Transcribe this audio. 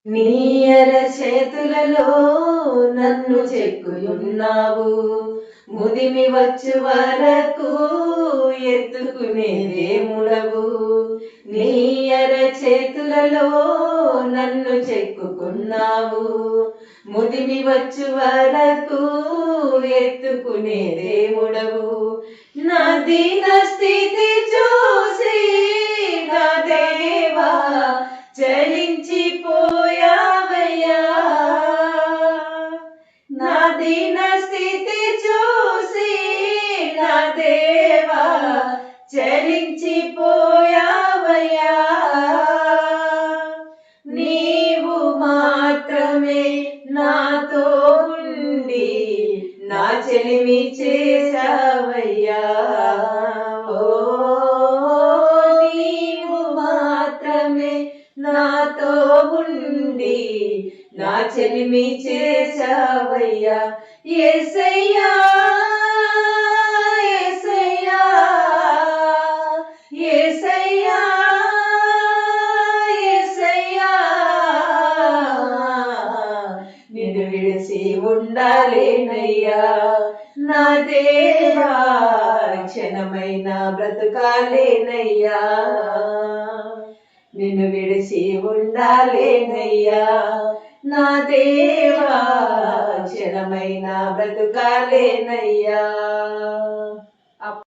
నీ చేతులలో నన్ను చెక్కుయున్నావు, ముదిమి వచ్చు వరకు ఎత్తుకునేదేముడవు. నీ చేతులలో నన్ను చెక్కుకున్నావు, ముదిమి వచ్చు వరకు ఎత్తుకునేదేముడవు. నా దీన స్థితి చూసి నా దేవా చలించిపోయావయ్యా. నా దీన స్థితి చూసి నా దేవా చలించిపోయావయ్యా. నీవు మాత్రమే నాతో ఉండి నా చెలిమి చేశావయ్యా. నాతో ఉండి నా చెలిమి చేశావయ్యా. యేసయ్యా యేసయ్యా యేసయ్యా యేసయ్యా, నిన్ను విడిసి ఉండాలేనయ్యా. నా దేవా క్షణమైన బ్రతుకాలేనయ్యా, నిన్ను విడిసి ఉండాలేనయ్యా. నా దేవా క్షణమైన బ్రతుకాలేనయ్యా.